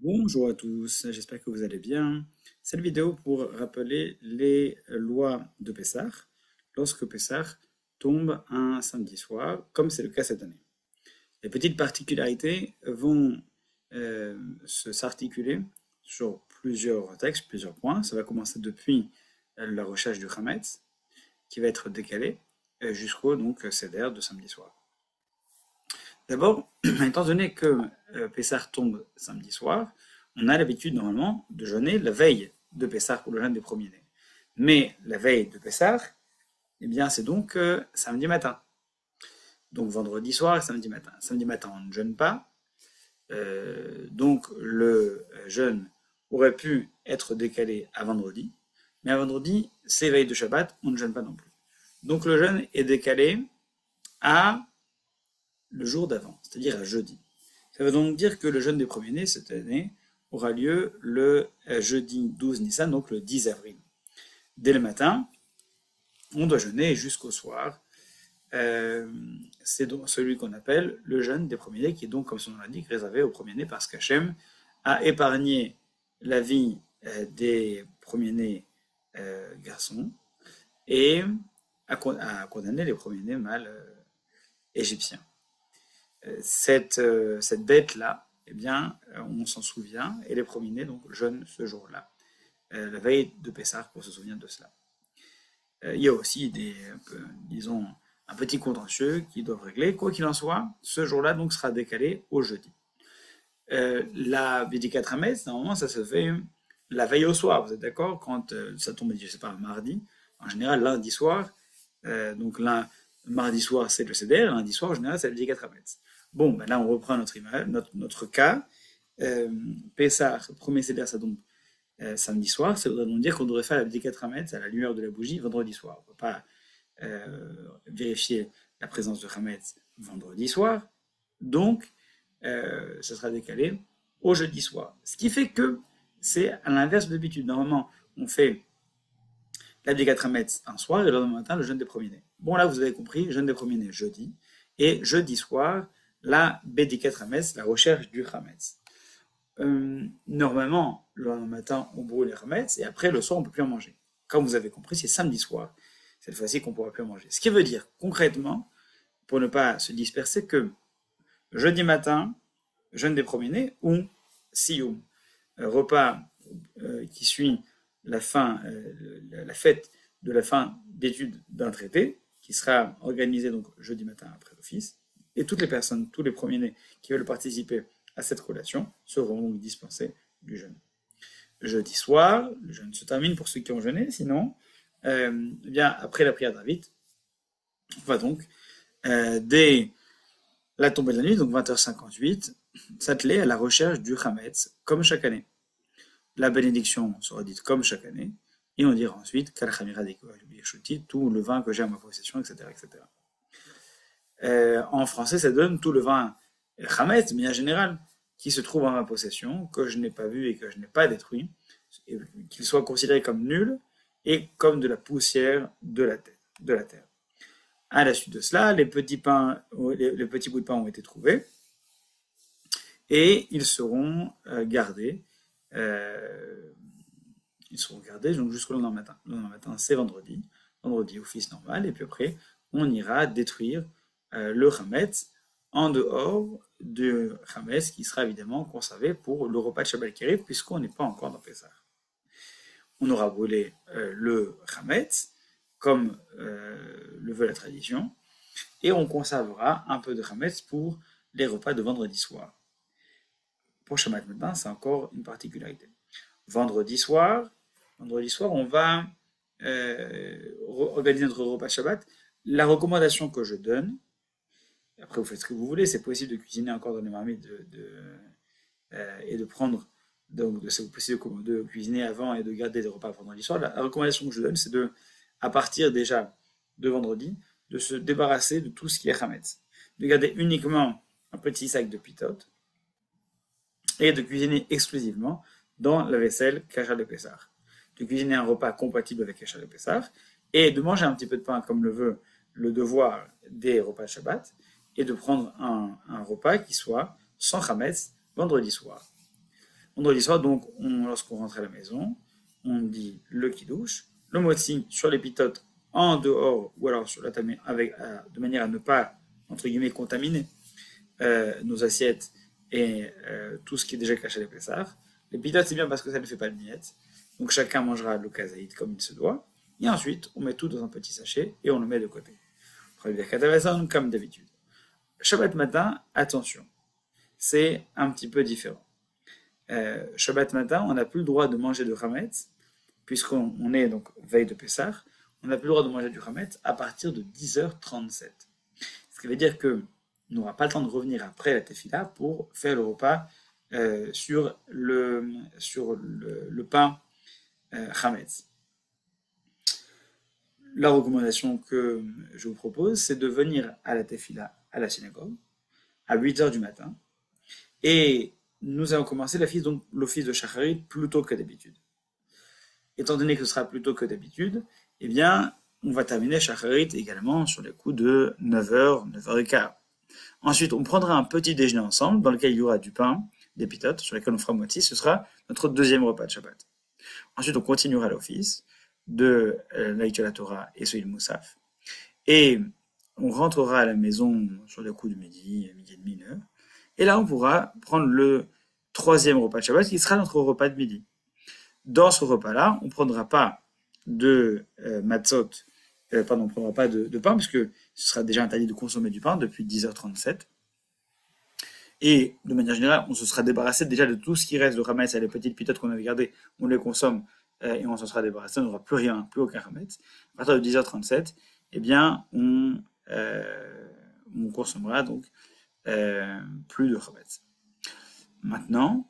Bonjour à tous, j'espère que vous allez bien. Cette vidéo pour rappeler les lois de Pessah lorsque Pessah tombe un samedi soir, comme c'est le cas cette année. Les petites particularités vont s'articuler sur plusieurs textes, plusieurs points. Ça va commencer depuis la recherche du Hametz, qui va être décalé jusqu'au Seder de samedi soir. D'abord, étant donné que Pessah tombe samedi soir, on a l'habitude normalement de jeûner la veille de Pessah pour le jeûne des premiers-nés. Mais la veille de Pessah, eh bien, c'est donc samedi matin. Donc vendredi soir et samedi matin. Samedi matin, on ne jeûne pas. Donc le jeûne aurait pu être décalé à vendredi. Mais à vendredi, c'est veille de Shabbat, on ne jeûne pas non plus. Donc le jeûne est décalé à le jour d'avant, c'est-à-dire à jeudi. Ça veut donc dire que le jeûne des premiers-nés cette année aura lieu le jeudi 12 Nissan, donc le 10 avril. Dès le matin, on doit jeûner jusqu'au soir. C'est donc celui qu'on appelle le jeûne des premiers-nés, qui est donc, comme son nom l'indique, réservé aux premiers-nés parce qu'Hachem a épargné la vie des premiers-nés garçons et a condamné les premiers-nés mâles égyptiens. Cette bête-là, eh bien, on s'en souvient, et les premiers-nés donc jeûnent ce jour-là, la veille de Pessah, pour se souvenir de cela. Il y a aussi disons, un petit contentieux qu'ils doivent régler. Quoi qu'il en soit, ce jour-là donc sera décalé au jeudi. La Bédicat Hametz, normalement, ça se fait la veille au soir, vous êtes d'accord? Quand ça tombe, je sais pas, mardi, en général lundi soir, mardi soir c'est le Seder, lundi soir en général c'est la Bédicat Hametz. Bon, ben là on reprend notre cas. Pessah, premier Seder, ça tombe samedi soir, ça voudrait donc dire qu'on devrait faire la Bédicat Hametz à la lumière de la bougie vendredi soir. On ne peut pas vérifier la présence de Hametz vendredi soir, donc ça sera décalé au jeudi soir. Ce qui fait que c'est à l'inverse de d'habitude. Normalement, on fait la Bédicat Hametz un soir et le lendemain matin, le jeûne des premiers-nés. Bon, là, vous avez compris, jeûne des premiers-nés jeudi. Et jeudi soir, la Bédicat Hametz, la recherche du Hametz. Normalement, le lendemain matin, on brûle les Hametz et après, le soir, on ne peut plus en manger. Comme vous avez compris, c'est samedi soir, cette fois-ci, qu'on ne pourra plus en manger. Ce qui veut dire, concrètement, pour ne pas se disperser, que jeudi matin, jeûne des premiers-nés ou Siyum, repas qui suit la fête de la fin d'études d'un traité, qui sera organisé donc jeudi matin après l'office, et toutes les personnes, tous les premiers-nés qui veulent participer à cette collation seront donc dispensés du jeûne. Jeudi soir, le jeûne se termine pour ceux qui ont jeûné, sinon, bien après la prière d'Arvit, on va donc, dès la tombée de la nuit, donc 20h58, s'atteler à la recherche du Hametz, comme chaque année. La bénédiction sera dite comme chaque année, et on dira ensuite tout le vin que j'ai à ma possession, etc. etc. En français, ça donne tout le vin Hametz, mais en général, qui se trouve en ma possession, que je n'ai pas vu et que je n'ai pas détruit, qu'il soit considéré comme nul et comme de la poussière de la terre. À la suite de cela, les petits bouts de pain ont été trouvés et ils seront gardés. Donc jusqu'au lendemain matin. Le lendemain matin, c'est vendredi office normal, et puis après, on ira détruire le Hametz en dehors du Hametz qui sera évidemment conservé pour le repas de Shabbat Kiriv, puisqu'on n'est pas encore dans Pessah. On aura brûlé le Hametz, comme le veut la tradition, et on conservera un peu de Hametz pour les repas de vendredi soir. Pour Shabbat matin, c'est encore une particularité. Vendredi soir, on va organiser notre repas Shabbat. La recommandation que je donne, après vous faites ce que vous voulez, c'est possible de cuisiner encore dans les marmites et de prendre, donc c'est possible de cuisiner avant et de garder des repas vendredi soir. La recommandation que je donne, c'est à partir déjà de vendredi, de se débarrasser de tout ce qui est Hametz, de garder uniquement un petit sac de pitot et de cuisiner exclusivement dans la vaisselle Kachar de Pessah, de cuisiner un repas compatible avec Kachar de Pessah et de manger un petit peu de pain comme le veut le devoir des repas de Shabbat et de prendre un repas qui soit sans Hametz vendredi soir. Vendredi soir, donc, lorsqu'on rentre à la maison, on dit le kiddush, le motzi sur les pitotes en dehors ou alors sur la table de manière à ne pas, entre guillemets, contaminer nos assiettes et tout ce qui est déjà caché à les Pessah. Les pitotes, c'est bien parce que ça ne fait pas de miettes. Donc chacun mangera le kazaït comme il se doit. Et ensuite, on met tout dans un petit sachet et on le met de côté. Comme d'habitude. Shabbat matin, attention, c'est un petit peu différent. Shabbat matin, on n'a plus le droit de manger de Hametz, puisqu'on est donc veille de Pessah, on n'a plus le droit de manger du Hametz à partir de 10h37. Ce qui veut dire que on n'aura pas le temps de revenir après la tefila pour faire le repas sur le pain Hametz. La recommandation que je vous propose, c'est de venir à la tefila, à la synagogue, à 8h du matin, et nous allons commencer l'office de Shacharit plus tôt que d'habitude. Étant donné que ce sera plus tôt que d'habitude, eh bien, on va terminer Shacharit également sur les coups de 9h, 9h15. Ensuite, on prendra un petit déjeuner ensemble, dans lequel il y aura du pain, des pitotes, sur lesquels on fera moitié. Ce sera notre deuxième repas de Shabbat. Ensuite, on continuera l'office de l'Aït la Torah et Soïl Moussaf. Et on rentrera à la maison sur les coups de midi et demi, 1h. Et là, on pourra prendre le troisième repas de Shabbat, qui sera notre repas de midi. Dans ce repas-là, on ne prendra pas de matzot, on ne prendra pas de pain, parce que ce sera déjà interdit de consommer du pain depuis 10h37. Et de manière générale, on se sera débarrassé déjà de tout ce qui reste de Hametz, les petites pitotes qu'on avait gardées, on les consomme et on s'en sera débarrassé, on n'aura plus rien, plus aucun Hametz. À partir de 10h37, eh bien, on consommera donc plus de Hametz. Maintenant,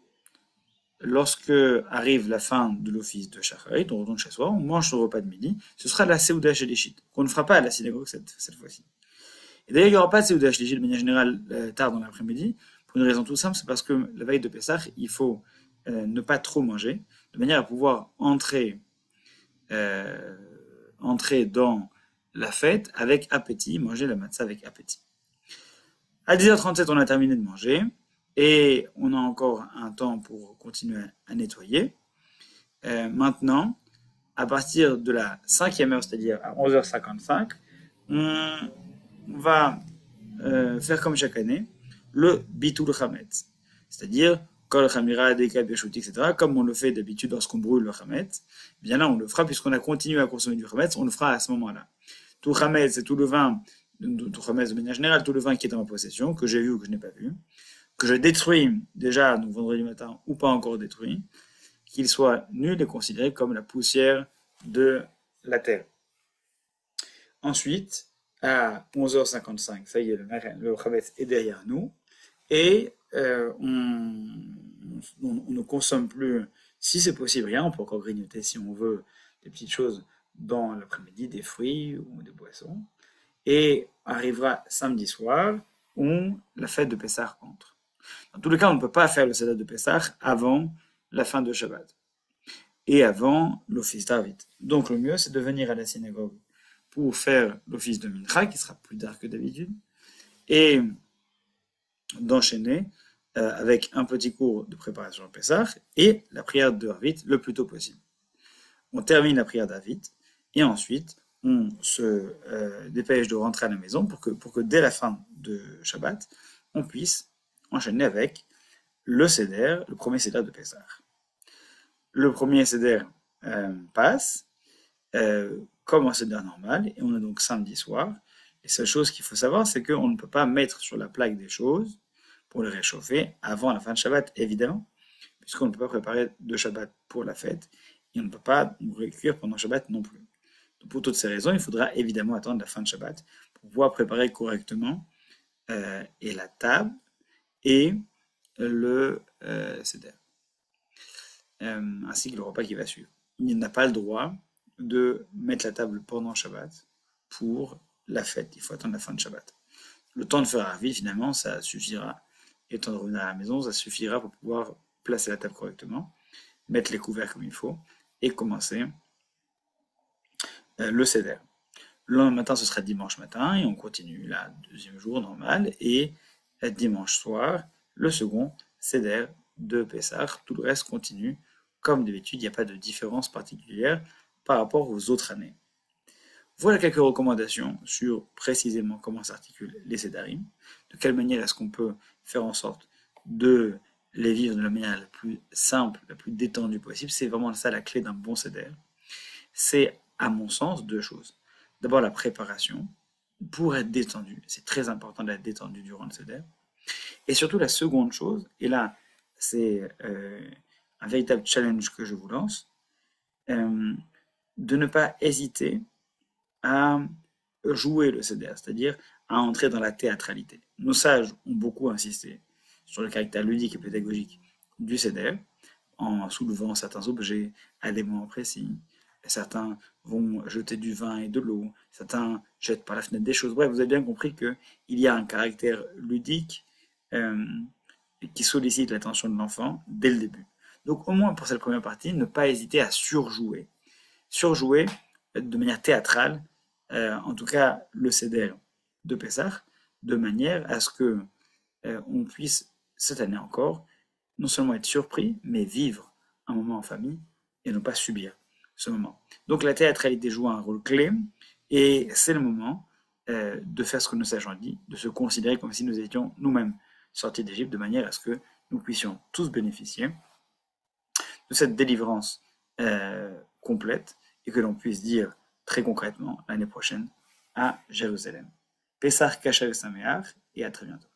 lorsque arrive la fin de l'office de Shacharit, on retourne chez soi, on mange son repas de midi, ce sera la Seuda Shelishit, qu'on ne fera pas à la synagogue cette fois-ci. Et d'ailleurs, il n'y aura pas de Seuda Shelishit de manière générale tard dans l'après-midi, pour une raison tout simple, c'est parce que la veille de Pessah, il faut ne pas trop manger, de manière à pouvoir entrer dans la fête avec appétit, manger la matzah avec appétit. À 10h37, on a terminé de manger, et on a encore un temps pour continuer à nettoyer. Maintenant, à partir de la 5e heure, c'est-à-dire à 11h55, on va faire comme chaque année, le bitul chametz, c'est-à-dire kol chamira, deka, biachouti, etc., comme on le fait d'habitude lorsqu'on brûle le chametz. Bien là, on le fera puisqu'on a continué à consommer du chametz, on le fera à ce moment-là. Tout chametz, c'est tout le vin, tout chametz de manière générale, tout le vin qui est dans ma possession, que j'ai vu ou que je n'ai pas vu, que je détruis déjà donc vendredi matin ou pas encore détruit, qu'il soit nul et considéré comme la poussière de la terre. Ensuite, à 11h55, ça y est, le Chametz est derrière nous, et on ne consomme plus, si c'est possible, rien, on peut encore grignoter si on veut des petites choses dans l'après-midi, des fruits ou des boissons, et arrivera samedi soir où la fête de Pessah entre. Dans tous les cas, on ne peut pas faire le Seder de Pessah avant la fin de Shabbat et avant l'office d'Arvit. Donc le mieux, c'est de venir à la synagogue pour faire l'office de Mincha, qui sera plus tard que d'habitude, et d'enchaîner avec un petit cours de préparation au Pessah et la prière de Arvit le plus tôt possible. On termine la prière d'Arvit et ensuite on se dépêche de rentrer à la maison pour que dès la fin de Shabbat, on puisse enchaîner avec le Seder, le premier Seder de Pessah. Le premier Seder passe comme un Seder normal, et on est donc samedi soir. Les seules choses qu'il faut savoir, c'est qu'on ne peut pas mettre sur la plaque des choses pour les réchauffer avant la fin de Shabbat, évidemment, puisqu'on ne peut pas préparer de Shabbat pour la fête, et on ne peut pas nous cuire pendant Shabbat non plus. Donc pour toutes ces raisons, il faudra évidemment attendre la fin de Shabbat pour pouvoir préparer correctement et la table et le Seder, ainsi que le repas qui va suivre. Il n'a pas le droit de mettre la table pendant Shabbat pour la fête. Il faut attendre la fin de Shabbat. Le temps de faire Arvit, finalement, ça suffira. Et le temps de revenir à la maison, ça suffira pour pouvoir placer la table correctement, mettre les couverts comme il faut et commencer le Seder. Le lendemain matin, ce sera dimanche matin et on continue le deuxième jour normal, et dimanche soir, le second Seder de Pessah. Tout le reste continue comme d'habitude, il n'y a pas de différence particulière par rapport aux autres années. Voilà quelques recommandations sur précisément comment s'articulent les sédarim, de quelle manière est-ce qu'on peut faire en sorte de les vivre de la manière la plus simple, la plus détendue possible. C'est vraiment ça la clé d'un bon sédar. C'est, à mon sens, deux choses. D'abord, la préparation pour être détendu. C'est très important d'être détendu durant le sédar. Et surtout, la seconde chose, et là, c'est un véritable challenge que je vous lance, euh, de ne pas hésiter à jouer le CDR, c'est-à-dire à entrer dans la théâtralité. Nos sages ont beaucoup insisté sur le caractère ludique et pédagogique du CDR, en soulevant certains objets à des moments précis. Certains vont jeter du vin et de l'eau, certains jettent par la fenêtre des choses. Bref, vous avez bien compris qu'il y a un caractère ludique euh, qui sollicite l'attention de l'enfant dès le début. Donc au moins pour cette première partie, ne pas hésiter à surjouer. Surjouer de manière théâtrale, en tout cas le CDR de Pessah, de manière à ce que on puisse, cette année encore, non seulement être surpris, mais vivre un moment en famille et ne pas subir ce moment. Donc la théâtralité joue un rôle clé et c'est le moment de faire ce que nos sages ont dit, de se considérer comme si nous étions nous-mêmes sortis d'Égypte de manière à ce que nous puissions tous bénéficier de cette délivrance complète et que l'on puisse dire très concrètement l'année prochaine à Jérusalem. Pessah Kasher Sameach et à très bientôt.